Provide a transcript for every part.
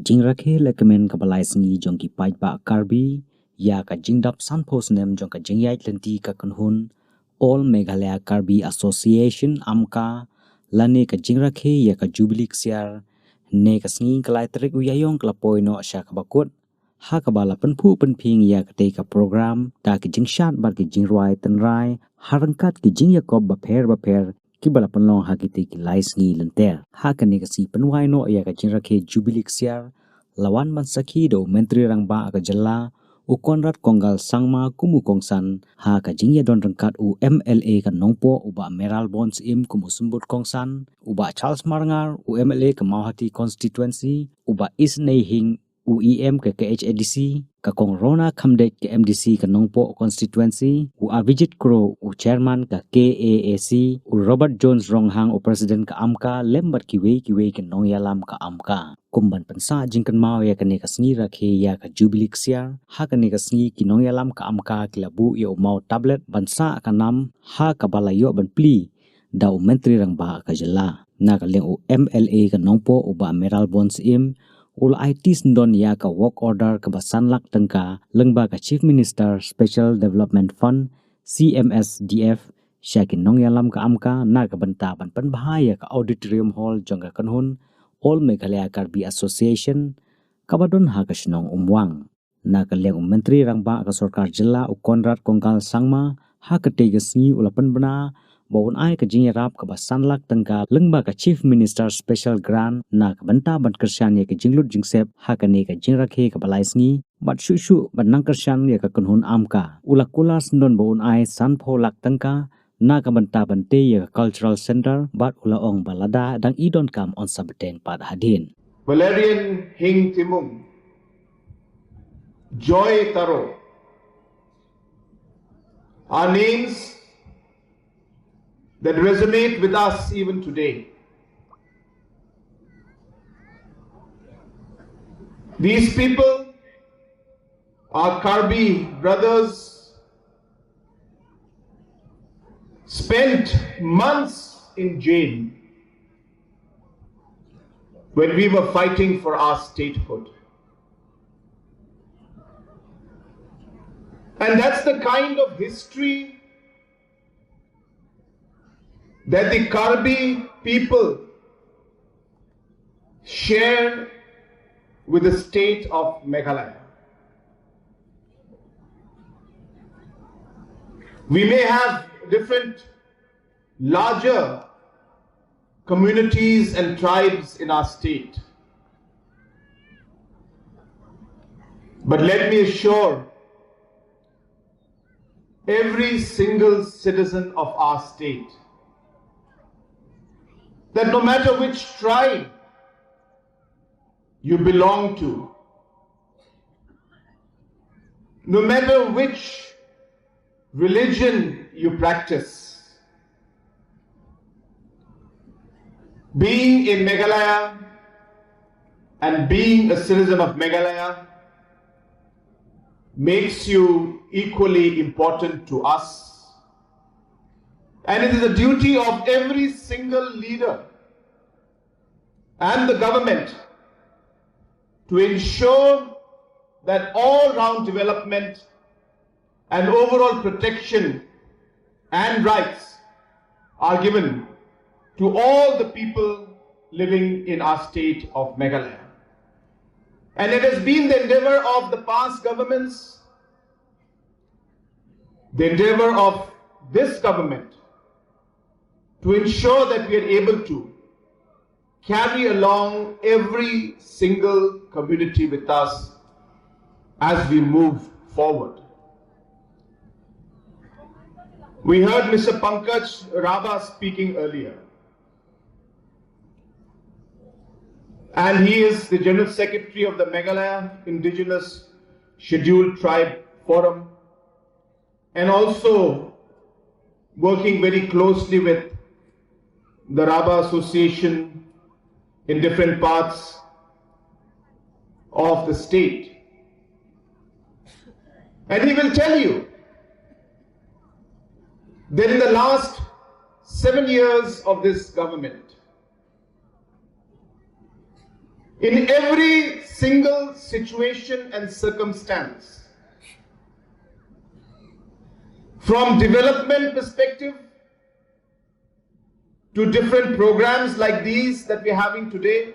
Jingrakhe lekamen kabalai singi jongki paitba karbi ya ka jingdap sanpos nem jongka jingyai lenti ka kunhun All Meghalaya Karbi Association AMKA lane ka jingrakhe ya ka jubilee siar ne ka singi kalai trik uyayong klapoi no asya kabakut ha kabala penpu penping ya ka te ka program ta ki jingshat bar ki jingrwai tenrai harangkat ki jingyakob baper ki bala penlong ha ki te ki lai singi lenter ha ka ne ka si penwai no ya ka jingrakhe jubilee siar lawan mansaki do menteri rangba ka jalla u Conrad konggal Sangma kumu kongsan ha ka jingya don rangkat u MLA ka nongpo uba Meral Bonds im kumu sumbut kongsan uba Charles Marangar u MLA ka Mauhati constituency uba Isnei Hing u EM ka KHADC ka kong Rona Khamdek ka MDC ka nongpo constituency u Avijit Kro u chairman ka KAAC u Robert Jones Ronghang u president ka AMKA lembat kiwe ka nongyalam ka AMKA kumban pensa jingkan mau ya kane ka singi rakhe ya ka jubilee siar ha kane ka singi kinong yalam ka AMKA kilabu ya mau tablet bansa ka nam ha ka balayo ban pli da u menteri rangba ka jela na ka leng u MLA ka nongpo uba Meral Bonds im ul IT sndon ya ka work order ka basan lak tengka lengba ka chief minister special development fund CMSDF syakin nong yalam ka AMKA na ka benta ban bahaya ka auditorium hall jongka kanhun All Meghalaya Karbi Association kabadon ha ka sinong umwang na ka leng menteri rangba ka sarkar jilla u Conrad kongkal Sangma ha ka te singi ulapan bana bawon ai ka jingyarap ka basan lak tengka lengba ka chief minister special grant na ka benta ban kersyan ya ka jinglut jingsep ha ka ne ka jingrakhe ka balai singi bat shu ban nang kersyan ya ka kunhun AMKA ulak kula sendon bawon ai sanpho lak tengka na ka benta bante ya cultural center bat ulaong balada dang idon kam on sabteng pad hadin Valerian Hing Timung Joy Taro are names that resonate with us even today. These people are Karbi brothers, spent months in jail when we were fighting for our statehood. And that's the kind of history that the Karbi people share with the state of Meghalaya. We may have different larger communities and tribes in our state, but let me assure every single citizen of our state that no matter which tribe you belong to, no matter which religion you practice, being in Meghalaya and being a citizen of Meghalaya makes you equally important to us. And it is a duty of every single leader and the government to ensure that all-round development and overall protection and rights are given to all the people living in our state of Meghalaya. And it has been the endeavor of the past governments, the endeavor of this government, to ensure that we are able to carry along every single community with us as we move forward. We heard Mr. Pankaj Rava speaking earlier, and he is the General Secretary of the Meghalaya Indigenous Scheduled Tribe Forum, and also working very closely with the Raba Association in different parts of the state. And he will tell you that in the last 7 years of this government, In every single situation and circumstance, from development perspective to different programs like these that we're having today,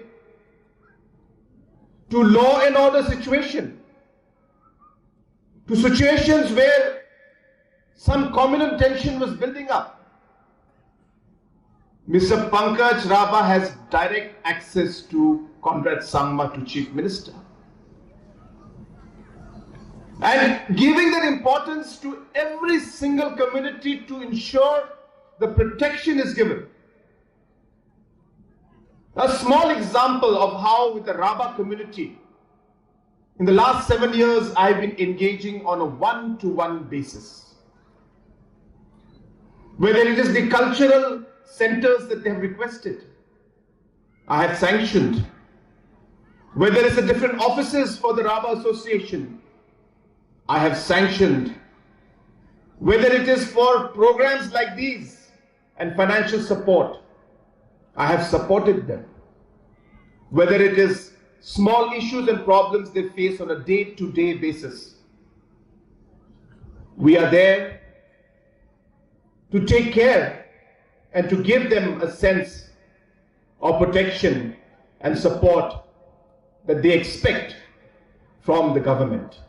to law and order situation, to situations where some communal tension was building up. Mr. Pankaj Raba has direct access to Conrad Sangma, to Chief Minister. And giving that importance to every single community to ensure the protection is given. A small example of how with the Raba community, in the last 7 years, I've been engaging on a one-to-one basis. Whether it is the cultural centers that they have requested, I have sanctioned. Whether it's the different offices for the Raba Association, I have sanctioned. Whether it is for programs like these and financial support, I have supported them. Whether it is small issues and problems they face on a day-to-day basis, we are there to take care and to give them a sense of protection and support that they expect from the government.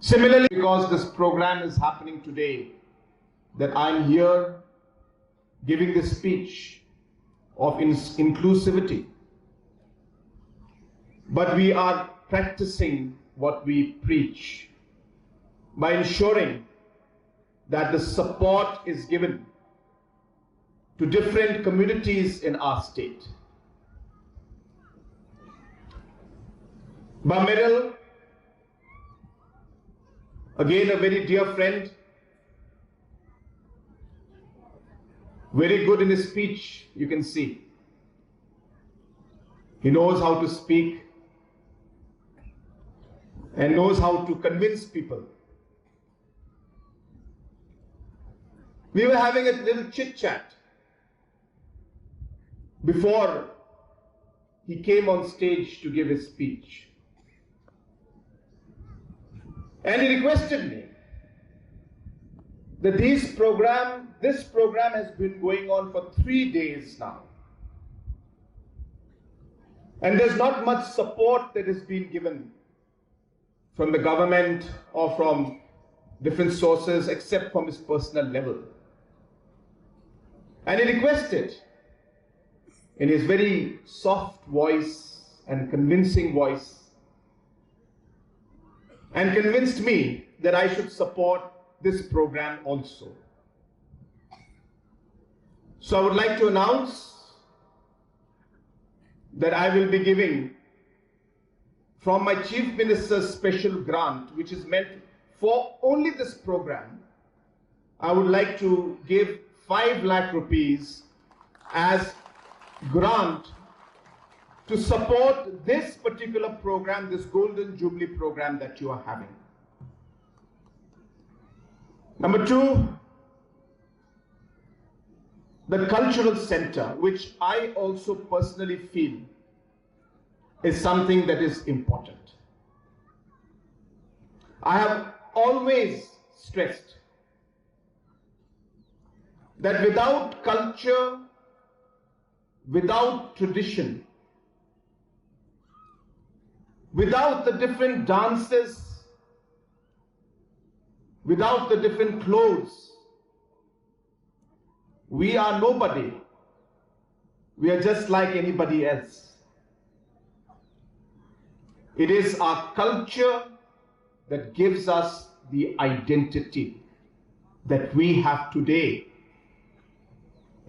Similarly, because this program is happening today, that I'm here giving this speech of inclusivity. But we are practicing what we preach by ensuring that the support is given to different communities in our state. Governmental, again a very dear friend, very good in his speech, you can see. He knows how to speak and knows how to convince people. We were having a little chit-chat before he came on stage to give his speech. And he requested me that this program has been going on for 3 days now. And there's not much support that has been given from the government or from different sources except from his personal level. And he requested in his very soft voice and convincing voice, and convinced me that I should support this program also. So I would like to announce that I will be giving from my Chief Minister's special grant, which is meant for only this program. I would like to give 5 lakh rupees as grant to support this particular program, this Golden Jubilee program that you are having. Number 2, the cultural center, which I also personally feel is something that is important. I have always stressed that without culture, without tradition, without the different dances, without the different clothes, we are nobody. We are just like anybody else. It is our culture that gives us the identity that we have today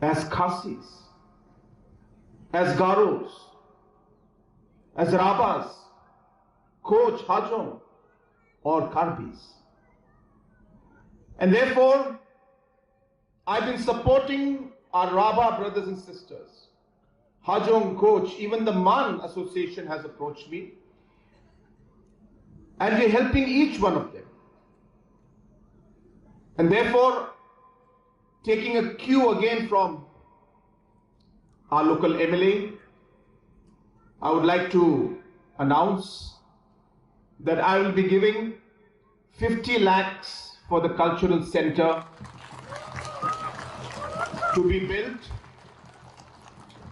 as Khasis, as Garos, as Rabas, Koch, Hajong, or Karbis. And therefore, I've been supporting our Raba brothers and sisters. Hajong, Koch, even the Man Association has approached me. And we're helping each one of them. And therefore, taking a cue again from our local MLA, I would like to announce that I will be giving 50 lakhs for the cultural center to be built.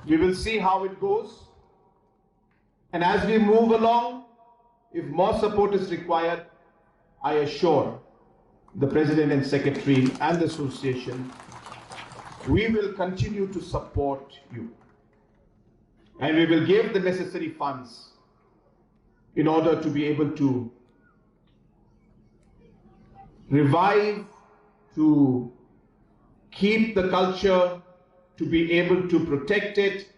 We will see how it goes. And as we move along, if more support is required, I assure the President and Secretary and the Association, we will continue to support you. And we will give the necessary funds in order to be able to revive, to keep the culture, to be able to protect it,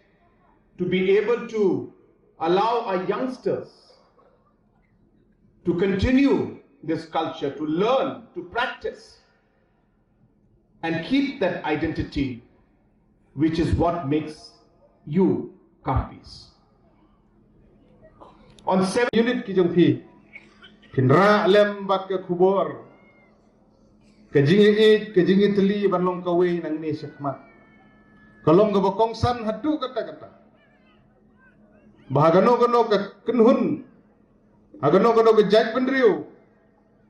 to be able to allow our youngsters to continue this culture, to learn, to practice, and keep that identity, which is what makes you Karbis. On 7 unit ki jong phi pinra lem bak ke khubor ke jingi teli banlong kawe nang ni sekmat kalong ke bokong san hadu kata bahagano ke kenhun agano ke jaj pendriu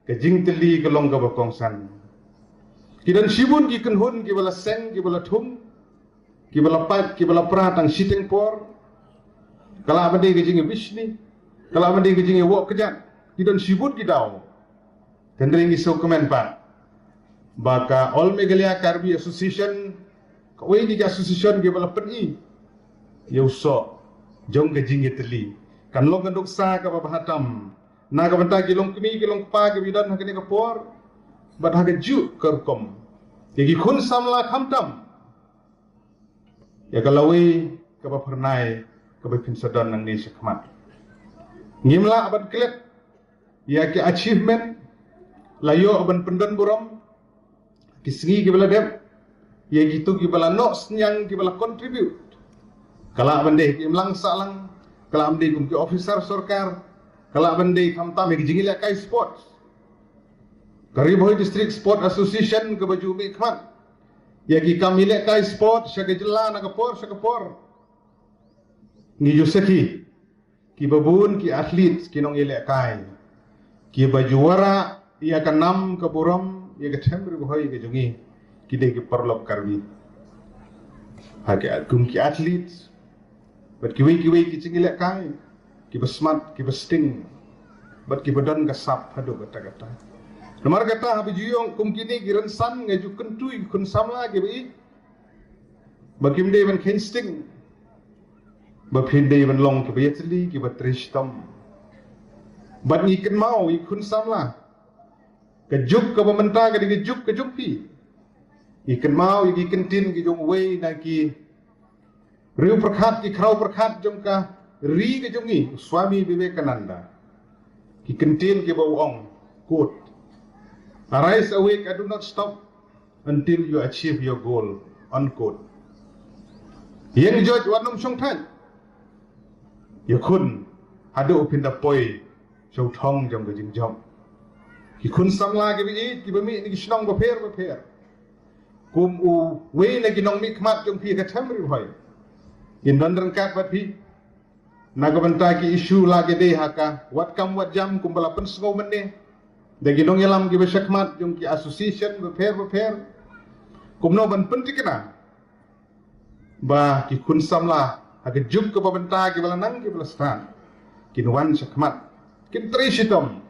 ke jing teli kalong ke bokong san kidan sibun ki kenhun ki bala seng ki bala thum ki bala pat ki bala pratang siteng por kala abade ke jingi bisni kala abade ke jingi wok kejat kidan sibut ki daw tendring iso komen pa baka All Meghalaya Karbi Association kawai di association ke bala peni yauso jong ke jingi teli kan long kan doksa ka bahatam na ka banta ki long kemi ki long pa ke bidan hakene ka por bad ha ju kerkom ke ki khun samla khamtam ya kalawai ka ba pernai ka ba pinsadon nang ni sekmat ngimla abad klet ya ki achievement layo aban pendon buram ki sengi ki bala dem ya gitu ki bala noks yang ki bala contribute kala bande ki mlang salang kala bande kum ki officer sarkar kala bande khamtam ki jingila kai sports Karibhoi District Sport Association ke baju mi khmat ya ki kamile kai sport shaka jilla na kapor ngi jusaki ki babun ki atlet ki nong ile kai ki bajuara ya kanam ke buram ya ke themri bhoi ke jungi ki de ki parlop karbi hake kum ki atlet but ki wei ki chingile kai ki basmat ki basting but ki badan ka sap hadu kata Nomor kata habi juyong kum kini giran san ngaju kentui kun samla ke bi bakim de ban kensting bapin de ban long ke bi tli ki batristam bat ni ken mau i kun samla ke juk ke pementa ke di juk ke jumpi ikan mau i kentin ki jong wei na ki riu prakhat ki khrau prakhat jong ka ri ke jongi swami Vivekananda ki kentin ki bau ong kot Arise awake and do not stop until you achieve your goal. Unquote. Yang George Wanum Shong Tan. You couldn't. Hado upin da poi. Shou thong jong ke jing jong. Ki kun samla ke bi eat ki bami ni shnong ba pher. Kum u we na ki nong mi khmat jong pi ka thamri bhai. In dandran kat bat pi. Nagabanta ki issue la ke de haka. Wat kam wat jam kum bala pen sngo menne. Dagi dong yalam ki besakmat jong ki association beper kumno ban pentikna ba ki kun samla age juk ke pabenta ki balanang ki belastan kinwan sakmat kin trisitom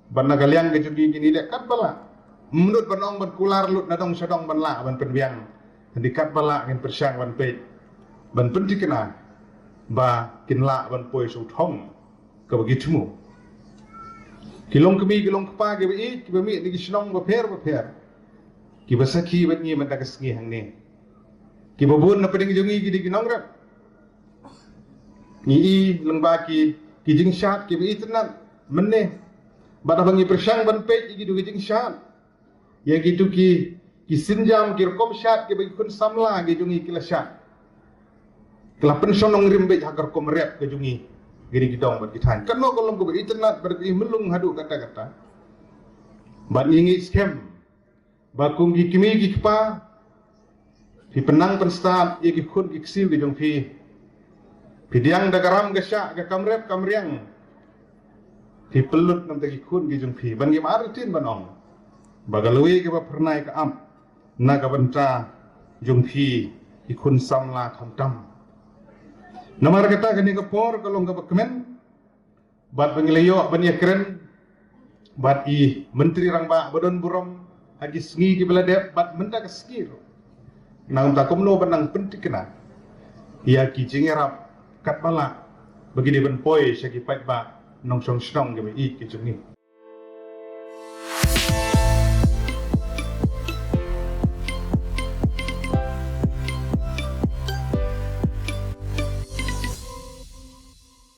ban nagaliang ke jugi kini dek kat bala menurut banong ban kular lut nadong sadong ban la ban penbiang handikat bala ngin persyang ban pet ban pentikna ba kinla ban poi su thong ke begitumu kilong kemi kilong kpa ke bi ki bami ni kisnong ba pher ki basaki bat ni man takas ngi hang ne ki babun na peding jongi ki di kinong rap ni i lengba ki jing shat ki bi tenan menne bada bangi persyang ban pej ki du ki jing shat ya gitu ki sinjam ki kom shat ki bi kun samla ki jongi ki la shat kelapen sonong rimbe hakar kom rap ke jongi giri gidong bat kitan kano kolom ko internet berarti melung hadu kata bat ngingi scam bakum gi kimi gi kpa fi penang penstat ye gi khun gi siu gi jong phi Pidiang da garam gasya ga kamrep kamriang. Pi pelut nam tagi kun gi jung pi ban gi martin banong. Bagalui ga pernai ka am. Na ga banta jung pi ikun samla khamtam. Namar kata gani ka por kalong ga bakmen. Bat bangilayo ban yakren. Bat I menteri rangba badon burom agi sengi gi beladep bat menta ka skir. Nang takum lo banang penting kena. Ia ki jingerap kat bala bagi dia ben poi syaki pait ba nong song snong ge I ki jungi.